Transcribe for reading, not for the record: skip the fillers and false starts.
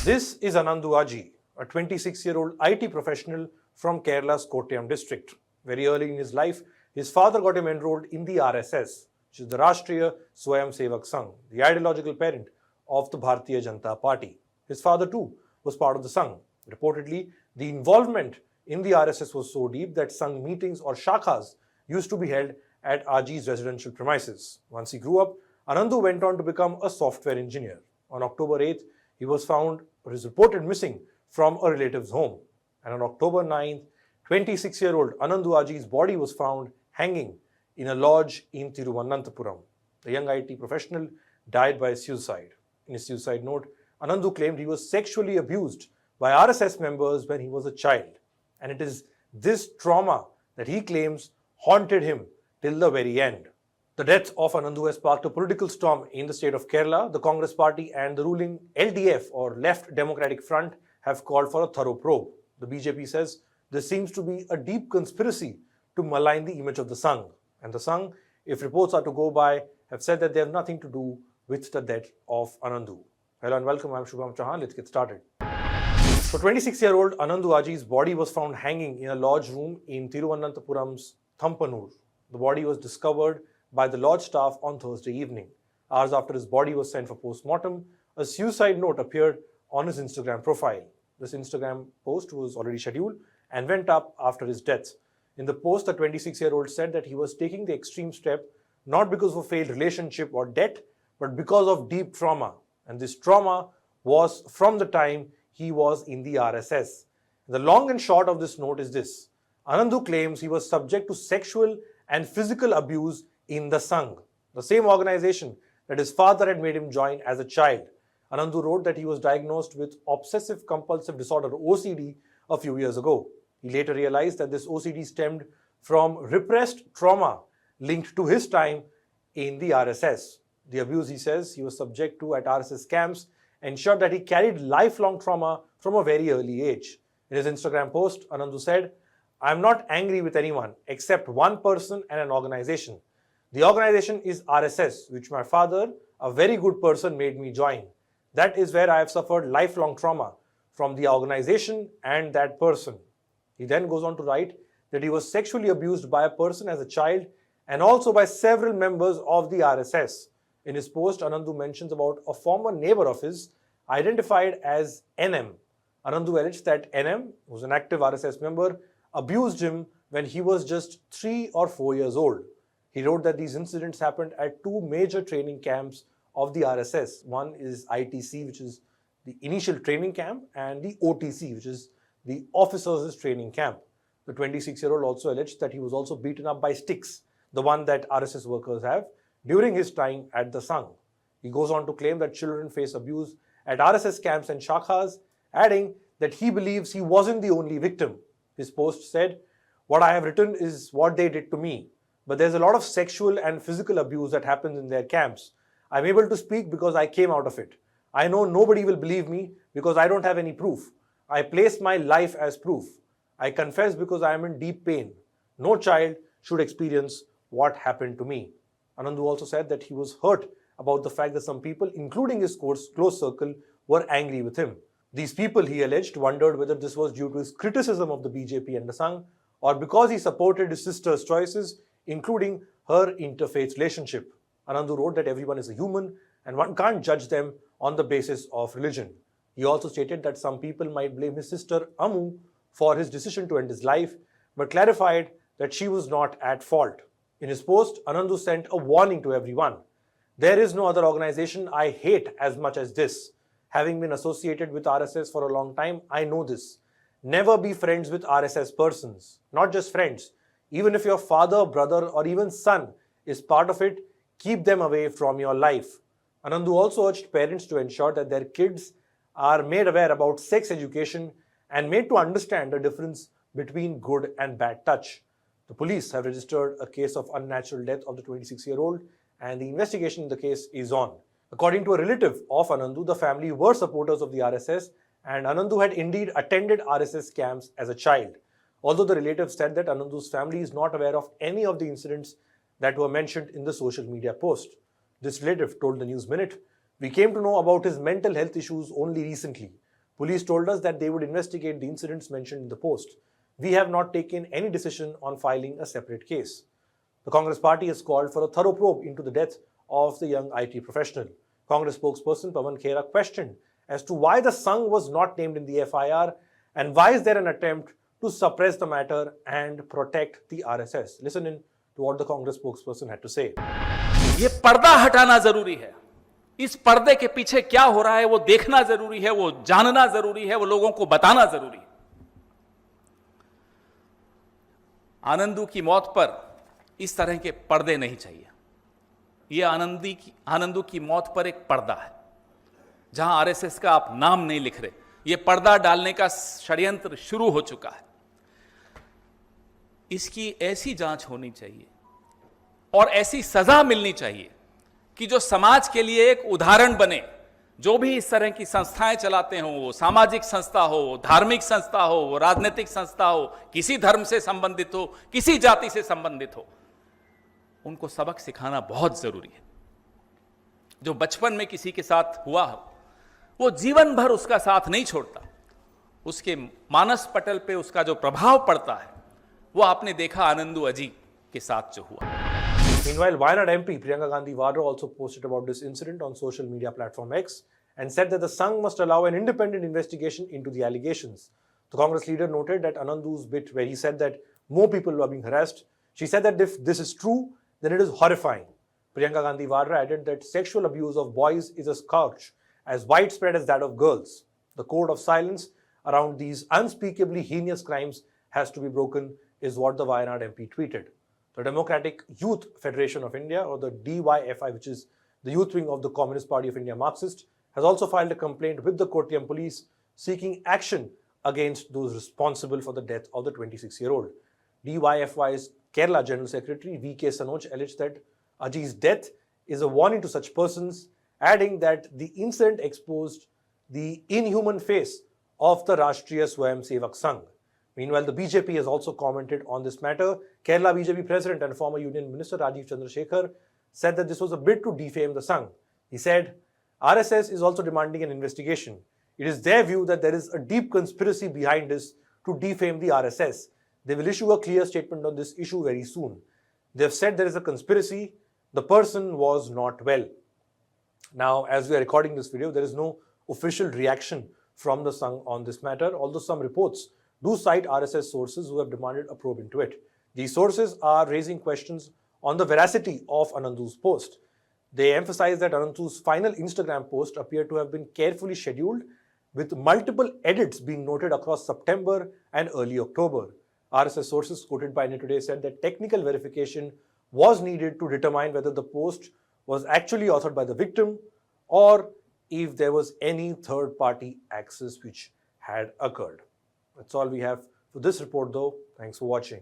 This is Anandu Aji, a 26-year-old IT professional from Kerala's Kottayam district. Very early in his life, his father got him enrolled in the RSS, which is the Rashtriya Swayamsevak Sangh, the ideological parent of the Bharatiya Janata Party. His father too was part of the Sangh. Reportedly, the involvement in the RSS was so deep that Sangh meetings or shakhas used to be held at Aji's residential premises. Once he grew up, Anandu went on to become a software engineer. On October 8th, he was found or is reported missing from a relative's home. And on October 9th, 26-year-old Anandu Aji's body was found hanging in a lodge in Thiruvananthapuram. The young IT professional died by suicide. In his suicide note, Anandu claimed he was sexually abused by RSS members when he was a child. And it is this trauma that he claims haunted him till the very end. The death of Anandu has sparked a political storm in the state of Kerala. The Congress party and the ruling LDF or Left Democratic Front have called for a thorough probe. The BJP says there seems to be a deep conspiracy to malign the image of the Sangh. And the Sangh, if reports are to go by, have said that they have nothing to do with the death of Anandu. Hello and welcome, I'm Shubham Chauhan. Let's get started. So 26-year-old Anandu Aji's body was found hanging in a lodge room in Thiruvananthapuram's Thampanur. The body was discovered by the lodge staff on Thursday evening. Hours after his body was sent for post-mortem, a suicide note appeared on his Instagram profile. This Instagram post was already scheduled and went up after his death. In the post, the 26-year-old said that he was taking the extreme step not because of a failed relationship or debt, but because of deep trauma. And this trauma was from the time he was in the RSS. The long and short of this note is this. Anandu claims he was subject to sexual and physical abuse in the Sangh, the same organization that his father had made him join as a child. Anandu wrote that he was diagnosed with obsessive compulsive disorder OCD a few years ago. He later realized that this OCD stemmed from repressed trauma linked to his time in the RSS. The abuse, he says, he was subject to at RSS camps ensured that he carried lifelong trauma from a very early age. In his Instagram post, Anandu said, "I am not angry with anyone except one person and an organization. The organization is RSS, which my father, a very good person, made me join. That is where I have suffered lifelong trauma from the organization and that person." He then goes on to write that he was sexually abused by a person as a child and also by several members of the RSS. In his post, Anandu mentions about a former neighbor of his identified as NM. Anandu alleged that NM, who was an active RSS member, abused him when he was just 3 or 4 years old. He wrote that these incidents happened at 2 major training camps of the RSS. One is ITC, which is the initial training camp, and the OTC, which is the officers' training camp. The 26-year-old also alleged that he was also beaten up by sticks, the one that RSS workers have, during his time at the Sangh. He goes on to claim that children face abuse at RSS camps and shakhas, adding that he believes he wasn't the only victim. His post said, "What I have written is what they did to me. But there's a lot of sexual and physical abuse that happens in their camps. I'm able to speak because I came out of it. I know nobody will believe me because I don't have any proof. I place my life as proof. I confess because I am in deep pain. No child should experience what happened to me." Anandu also said that he was hurt about the fact that some people, including his close circle, were angry with him. These people, he alleged, wondered whether this was due to his criticism of the BJP and the Sangh or because he supported his sister's choices, including her interfaith relationship. Anandu wrote that everyone is a human and one can't judge them on the basis of religion. He also stated that some people might blame his sister Amu for his decision to end his life, but clarified that she was not at fault. In his post, Anandu sent a warning to everyone. "There is no other organization I hate as much as this. Having been associated with RSS for a long time, I know this. Never be friends with RSS persons. Not just friends. Even if your father, brother, or even son is part of it, keep them away from your life." Anandu also urged parents to ensure that their kids are made aware about sex education and made to understand the difference between good and bad touch. The police have registered a case of unnatural death of the 26-year-old and the investigation in the case is on. According to a relative of Anandu, the family were supporters of the RSS and Anandu had indeed attended RSS camps as a child. Although the relative said that Anandu's family is not aware of any of the incidents that were mentioned in the social media post. This relative told the News Minute, "We came to know about his mental health issues only recently. Police told us that they would investigate the incidents mentioned in the post. We have not taken any decision on filing a separate case. The Congress party has called for a thorough probe into the death of the young IT professional. Congress spokesperson Pawan Khera questioned as to why the Sangh was not named in the FIR and why is there an attempt to suppress the matter and protect the RSS. Listen in to what the Congress spokesperson had to say. ये पर्दा हटाना जरूरी है. इस पर्दे के पीछे क्या हो रहा है वो देखना जरूरी है, वो जानना जरूरी है, वो लोगों को बताना जरूरी है. आनंदू की मौत पर इस तरह के पर्दे नहीं चाहिए. ये आनंदू की मौत पर एक पर्दा है जहां आरएसएस का आप नाम नहीं लिख रहे. ये पर्दा डालने का षड्यंत्र शुरू हो चुका है. इसकी ऐसी जांच होनी चाहिए और ऐसी सजा मिलनी चाहिए कि जो समाज के लिए एक उदाहरण बने. जो भी इस तरह की संस्थाएं चलाते हों, वो सामाजिक संस्था हो, धार्मिक संस्था हो, वो राजनीतिक संस्था हो, किसी धर्म से संबंधित हो, किसी जाति से संबंधित हो, उनको सबक सिखाना बहुत जरूरी है. जो बचपन में किसी के साथ हुआ हो वो जीवन भर उसका साथ नहीं छोड़ता. उसके मानस पटल पे उसका जो प्रभाव पड़ता है वो आपने देखा आनंदू अजी के साथ जो हुआ. Meanwhile, Wayanad MP Priyanka Gandhi Vadra also posted about this incident on social media platform X and said that the Sangh must allow an independent investigation into the allegations. The Congress leader noted that Anandu's bit where he said that more people are being harassed. She said that if this is true, then it is horrifying. Priyanka Gandhi Vadra added that sexual abuse of boys is a scourge as widespread as that of girls. The code of silence around these unspeakably heinous crimes has to be broken, is what the Wayanad MP tweeted. The Democratic Youth Federation of India, or the DYFI, which is the youth wing of the Communist Party of India Marxist, has also filed a complaint with the Kottayam police seeking action against those responsible for the death of the 26-year-old. DYFI's Kerala General Secretary V.K. Sanoj alleged that Aji's death is a warning to such persons, adding that the incident exposed the inhuman face of the Rashtriya Swayam Sevak Sangh. Meanwhile, the BJP has also commented on this matter. Kerala BJP President and former Union Minister Rajiv Chandrasekhar said that this was a bid to defame the Sangh. He said, RSS is also demanding an investigation. It is their view that there is a deep conspiracy behind this to defame the RSS. They will issue a clear statement on this issue very soon. They have said there is a conspiracy. The person was not well. Now, as we are recording this video, there is no official reaction from the Sangh on this matter, although some reports do cite RSS sources who have demanded a probe into it. These sources are raising questions on the veracity of Anandu's post. They emphasize that Anandu's final Instagram post appeared to have been carefully scheduled, with multiple edits being noted across September and early October. RSS sources quoted by India Today said that technical verification was needed to determine whether the post was actually authored by the victim or if there was any third-party access which had occurred. That's all we have for this report though. Thanks for watching.